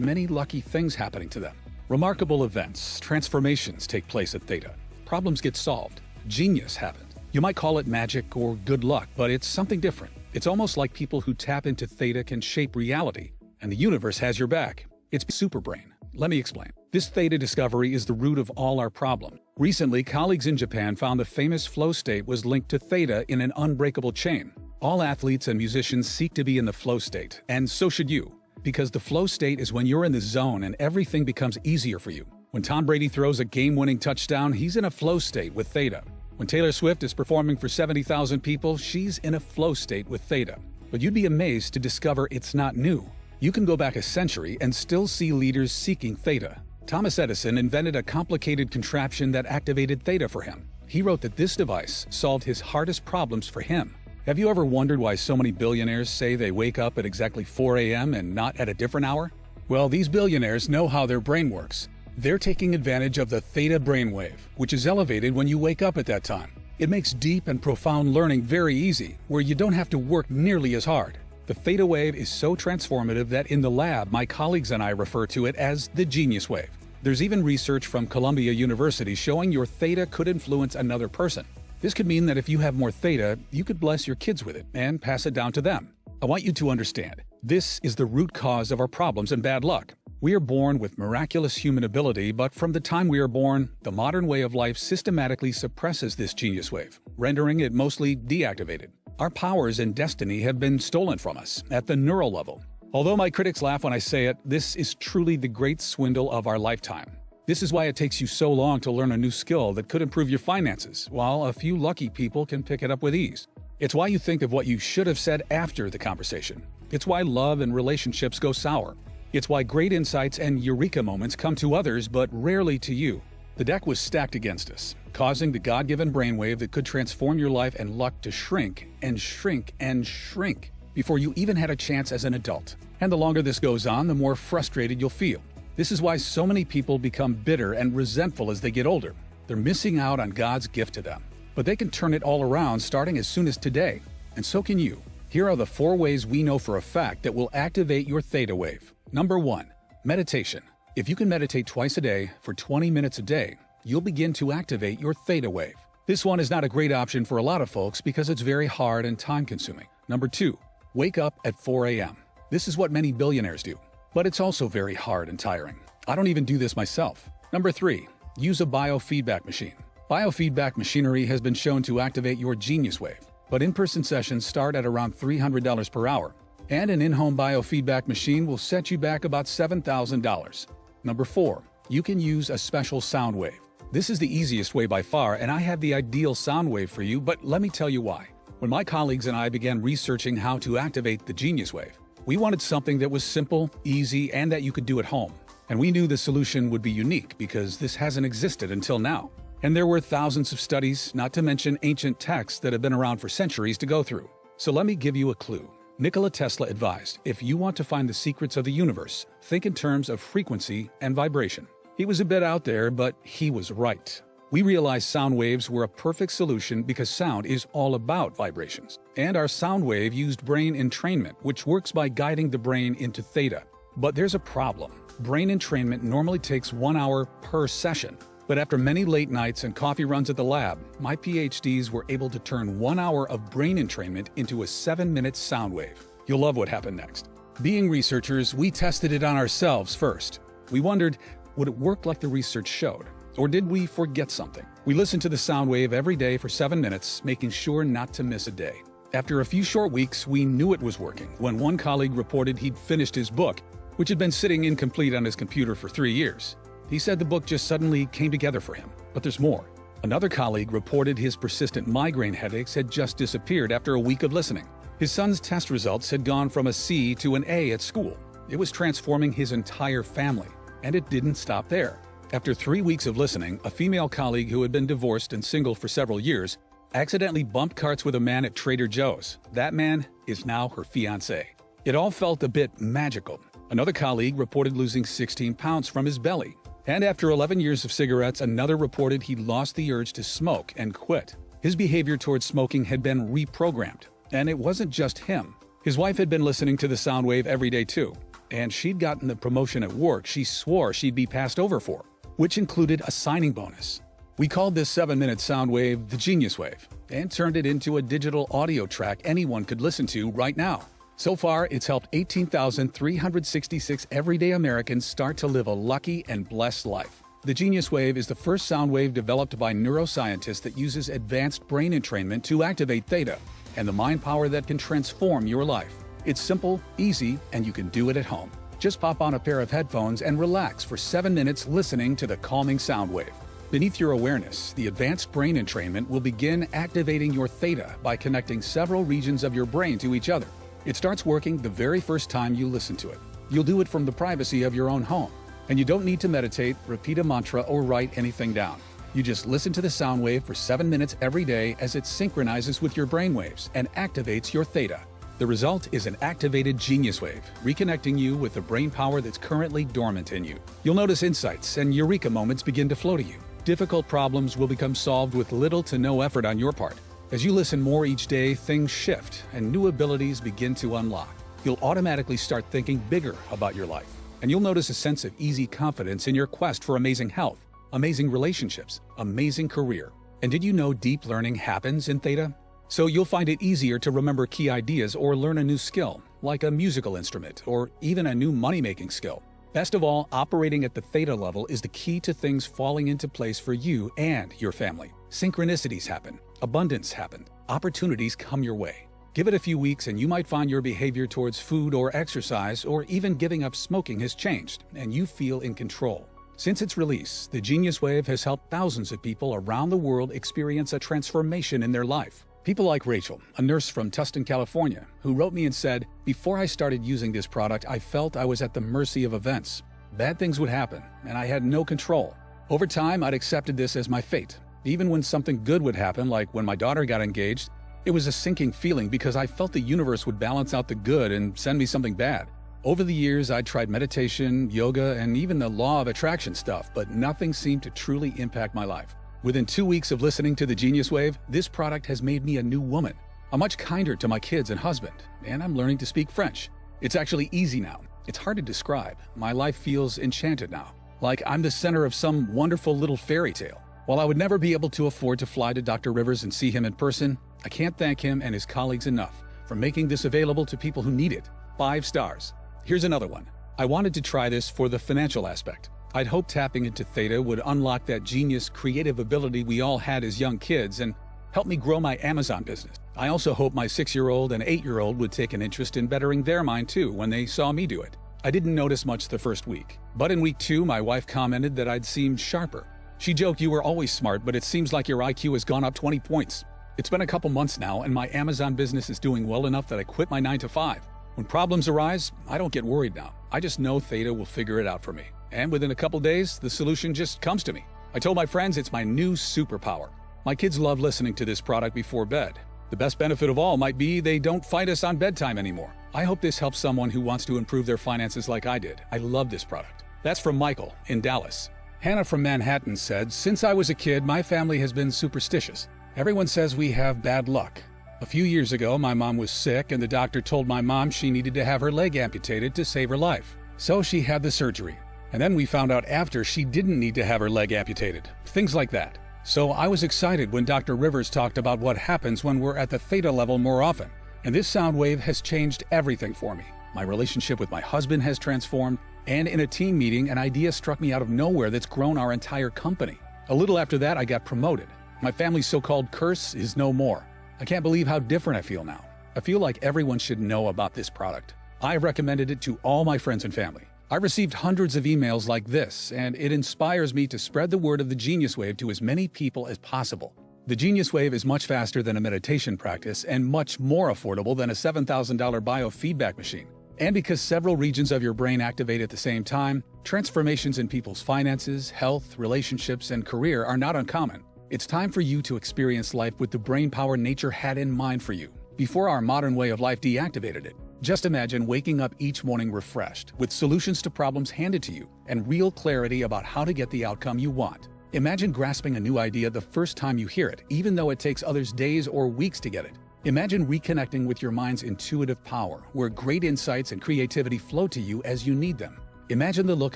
many lucky things happening to them. Remarkable events, transformations take place at Theta. Problems get solved. Genius happens. You might call it magic or good luck, but it's something different. It's almost like people who tap into Theta can shape reality, and the universe has your back. It's Superbrain. Let me explain. This Theta discovery is the root of all our problem. Recently, colleagues in Japan found the famous flow state was linked to Theta in an unbreakable chain. All athletes and musicians seek to be in the flow state, and so should you. Because the flow state is when you're in the zone and everything becomes easier for you. When Tom Brady throws a game-winning touchdown, he's in a flow state with Theta. When Taylor Swift is performing for 70,000 people, she's in a flow state with Theta. But you'd be amazed to discover it's not new. You can go back a century and still see leaders seeking Theta. Thomas Edison invented a complicated contraption that activated Theta for him. He wrote that this device solved his hardest problems for him. Have you ever wondered why so many billionaires say they wake up at exactly 4 a.m. and not at a different hour? Well, these billionaires know how their brain works. They're taking advantage of the Theta brainwave, which is elevated when you wake up at that time. It makes deep and profound learning very easy, where you don't have to work nearly as hard. The Theta wave is so transformative that in the lab, my colleagues and I refer to it as the genius wave. There's even research from Columbia University showing your Theta could influence another person. This could mean that if you have more Theta, you could bless your kids with it and pass it down to them. I want you to understand, this is the root cause of our problems and bad luck. We are born with miraculous human ability, but from the time we are born, the modern way of life systematically suppresses this genius wave, rendering it mostly deactivated. Our powers and destiny have been stolen from us at the neural level. Although my critics laugh when I say it, this is truly the great swindle of our lifetime. This is why it takes you so long to learn a new skill that could improve your finances, while a few lucky people can pick it up with ease. It's why you think of what you should have said after the conversation. It's why love and relationships go sour. It's why great insights and eureka moments come to others, but rarely to you. The deck was stacked against us, causing the God-given brainwave that could transform your life and luck to shrink and shrink and shrink before you even had a chance as an adult. And the longer this goes on, the more frustrated you'll feel. This is why so many people become bitter and resentful as they get older. They're missing out on God's gift to them. But they can turn it all around starting as soon as today. And so can you. Here are the 4 ways we know for a fact that will activate your Theta wave. Number 1. Meditation. If you can meditate twice a day for 20 minutes a day, you'll begin to activate your Theta wave. This one is not a great option for a lot of folks because it's very hard and time-consuming. Number 2. Wake up at 4 a.m. This is what many billionaires do. But it's also very hard and tiring. I don't even do this myself. Number 3. Use a biofeedback machine. Biofeedback machinery has been shown to activate your genius wave, but in-person sessions start at around $300 per hour, and an in-home biofeedback machine will set you back about $7,000. Number 4. You can use a special sound wave. This is the easiest way by far, and I have the ideal sound wave for you, but let me tell you why. When my colleagues and I began researching how to activate the genius wave, we wanted something that was simple, easy, and that you could do at home. And we knew the solution would be unique because this hasn't existed until now. And there were thousands of studies, not to mention ancient texts that have been around for centuries to go through. So let me give you a clue. Nikola Tesla advised, if you want to find the secrets of the universe, think in terms of frequency and vibration. He was a bit out there, but he was right. We realized sound waves were a perfect solution because sound is all about vibrations. And our sound wave used brain entrainment, which works by guiding the brain into Theta. But there's a problem. Brain entrainment normally takes 1 hour per session. But after many late nights and coffee runs at the lab, my PhDs were able to turn 1 hour of brain entrainment into a 7-minute sound wave. You'll love what happened next. Being researchers, we tested it on ourselves first. We wondered, would it work like the research showed? Or did we forget something? We listened to the sound wave every day for 7 minutes, making sure not to miss a day. After a few short weeks, we knew it was working when one colleague reported he'd finished his book, which had been sitting incomplete on his computer for 3 years. He said the book just suddenly came together for him. But there's more. Another colleague reported his persistent migraine headaches had just disappeared after a week of listening. His son's test results had gone from a C to an A at school. It was transforming his entire family. And it didn't stop there. After 3 weeks of listening, a female colleague who had been divorced and single for several years accidentally bumped carts with a man at Trader Joe's. That man is now her fiancé. It all felt a bit magical. Another colleague reported losing 16 pounds from his belly. And after 11 years of cigarettes, another reported he'd lost the urge to smoke and quit. His behavior towards smoking had been reprogrammed. And it wasn't just him. His wife had been listening to the sound wave every day too. and she'd gotten the promotion at work she swore she'd be passed over for, which included a signing bonus. We called this 7-minute sound wave the Genius Wave and turned it into a digital audio track anyone could listen to right now. So far, it's helped 18,366 everyday Americans start to live a lucky and blessed life. The Genius Wave is the first sound wave developed by neuroscientists that uses advanced brain entrainment to activate theta and the mind power that can transform your life. It's simple, easy, and you can do it at home. Just pop on a pair of headphones and relax for 7 minutes listening to the calming sound wave. Beneath your awareness, the advanced brain entrainment will begin activating your theta by connecting several regions of your brain to each other. It starts working the very first time you listen to it. You'll do it from the privacy of your own home. And you don't need to meditate, repeat a mantra, or write anything down. You just listen to the sound wave for 7 minutes every day as it synchronizes with your brain waves and activates your theta. The result is an activated Genius Wave, reconnecting you with the brain power that's currently dormant in you. You'll notice insights and eureka moments begin to flow to you. Difficult problems will become solved with little to no effort on your part. As you listen more each day, things shift and new abilities begin to unlock. You'll automatically start thinking bigger about your life. And you'll notice a sense of easy confidence in your quest for amazing health, amazing relationships, amazing career. And did you know deep learning happens in theta? So you'll find it easier to remember key ideas or learn a new skill, like a musical instrument or even a new money-making skill. Best of all, operating at the theta level is the key to things falling into place for you and your family. Synchronicities happen, abundance happens, opportunities come your way. Give it a few weeks and you might find your behavior towards food or exercise or even giving up smoking has changed and you feel in control. Since its release, the Genius Wave has helped thousands of people around the world experience a transformation in their life. People like Rachel, a nurse from Tustin, California, who wrote me and said, "Before I started using this product, I felt I was at the mercy of events. Bad things would happen, and I had no control. Over time, I'd accepted this as my fate. Even when something good would happen, like when my daughter got engaged, it was a sinking feeling because I felt the universe would balance out the good and send me something bad. Over the years, I'd tried meditation, yoga, and even the law of attraction stuff, but nothing seemed to truly impact my life. Within 2 weeks of listening to the Genius Wave, this product has made me a new woman. I'm much kinder to my kids and husband, and I'm learning to speak French. It's actually easy now. It's hard to describe. My life feels enchanted now, like I'm the center of some wonderful little fairy tale. While I would never be able to afford to fly to Dr. Rivers and see him in person, I can't thank him and his colleagues enough for making this available to people who need it. 5 stars. Here's another one. I wanted to try this for the financial aspect. I'd hoped tapping into theta would unlock that genius creative ability we all had as young kids and help me grow my Amazon business. I also hope my 6-year-old and 8-year-old would take an interest in bettering their mind too when they saw me do it. I didn't notice much the first week, but in week 2, my wife commented that I'd seemed sharper. She joked, "You were always smart, but it seems like your IQ has gone up 20 points. It's been a couple months now, and my Amazon business is doing well enough that I quit my 9 to 5. When problems arise, I don't get worried now. I just know theta will figure it out for me. And within a couple days, the solution just comes to me. I told my friends it's my new superpower. My kids love listening to this product before bed. The best benefit of all might be they don't fight us on bedtime anymore. I hope this helps someone who wants to improve their finances like I did. I love this product." That's from Michael in Dallas. Hannah from Manhattan said, "Since I was a kid, my family has been superstitious. Everyone says we have bad luck. A few years ago, my mom was sick and the doctor told my mom she needed to have her leg amputated to save her life. So she had the surgery. And then we found out after she didn't need to have her leg amputated. Things like that. So I was excited when Dr. Rivers talked about what happens when we're at the theta level more often. And this sound wave has changed everything for me. My relationship with my husband has transformed, and in a team meeting, an idea struck me out of nowhere that's grown our entire company. A little after that, I got promoted. My family's so-called curse is no more. I can't believe how different I feel now. I feel like everyone should know about this product. I've recommended it to all my friends and family. I received hundreds of emails like this, and it inspires me to spread the word of the Genius Wave to as many people as possible. The Genius Wave is much faster than a meditation practice and much more affordable than a $7,000 biofeedback machine. And because several regions of your brain activate at the same time, transformations in people's finances, health, relationships, and career are not uncommon. It's time for you to experience life with the brain power nature had in mind for you, before our modern way of life deactivated it. Just imagine waking up each morning refreshed, with solutions to problems handed to you, and real clarity about how to get the outcome you want. Imagine grasping a new idea the first time you hear it, even though it takes others days or weeks to get it. Imagine reconnecting with your mind's intuitive power, where great insights and creativity flow to you as you need them. Imagine the look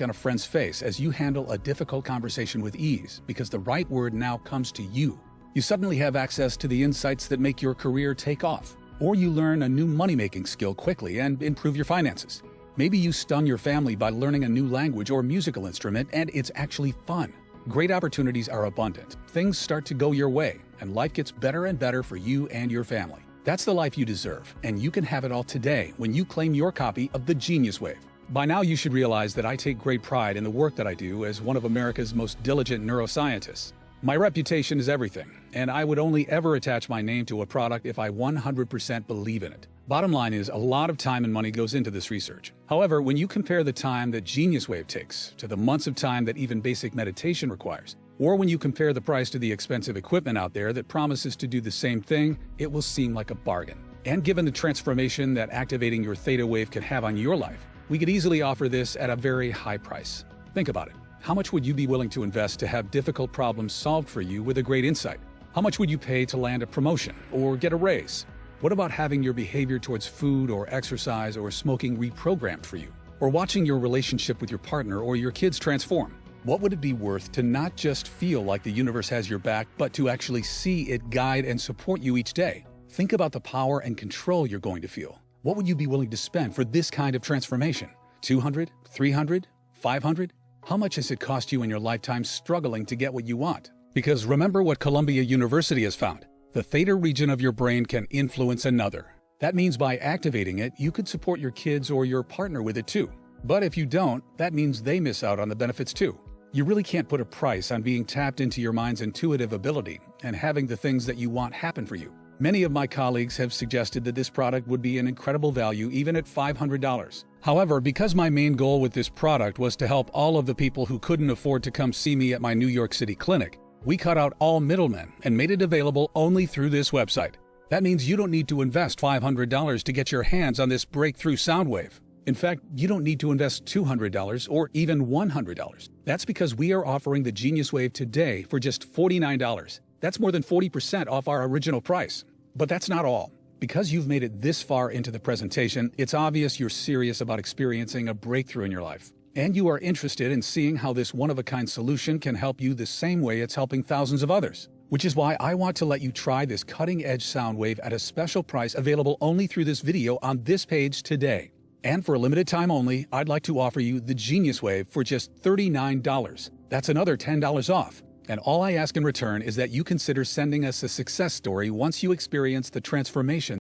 on a friend's face as you handle a difficult conversation with ease, because the right word now comes to you. You suddenly have access to the insights that make your career take off. Or you learn a new money-making skill quickly and improve your finances. Maybe you stun your family by learning a new language or musical instrument, and it's actually fun. Great opportunities are abundant. Things start to go your way, and life gets better and better for you and your family. That's the life you deserve, and you can have it all today when you claim your copy of the Genius Wave. By now, you should realize that I take great pride in the work that I do as one of America's most diligent neuroscientists. My reputation is everything, and I would only ever attach my name to a product if I 100% believe in it. Bottom line is, a lot of time and money goes into this research. However, when you compare the time that Genius Wave takes to the months of time that even basic meditation requires, or when you compare the price to the expensive equipment out there that promises to do the same thing, it will seem like a bargain. And given the transformation that activating your theta wave can have on your life, we could easily offer this at a very high price. Think about it. How much would you be willing to invest to have difficult problems solved for you with a great insight? How much would you pay to land a promotion or get a raise? What about having your behavior towards food or exercise or smoking reprogrammed for you? Or watching your relationship with your partner or your kids transform? What would it be worth to not just feel like the universe has your back, but to actually see it guide and support you each day? Think about the power and control you're going to feel. What would you be willing to spend for this kind of transformation? $200, $300, $500? How much has it cost you in your lifetime struggling to get what you want? Because remember what Columbia University has found. The theta region of your brain can influence another. That means by activating it, you could support your kids or your partner with it too. But if you don't, that means they miss out on the benefits too. You really can't put a price on being tapped into your mind's intuitive ability and having the things that you want happen for you. Many of my colleagues have suggested that this product would be an incredible value even at $500. However, because my main goal with this product was to help all of the people who couldn't afford to come see me at my New York City clinic, we cut out all middlemen and made it available only through this website. That means you don't need to invest $500 to get your hands on this breakthrough sound wave. In fact, you don't need to invest $200 or even $100. That's because we are offering the Genius Wave today for just $49. That's more than 40% off our original price. But that's not all. Because you've made it this far into the presentation, it's obvious you're serious about experiencing a breakthrough in your life. And you are interested in seeing how this one-of-a-kind solution can help you the same way it's helping thousands of others. Which is why I want to let you try this cutting-edge sound wave at a special price available only through this video on this page today. And for a limited time only, I'd like to offer you the Genius Wave for just $39. That's another $10 off. And all I ask in return is that you consider sending us a success story once you experience the transformation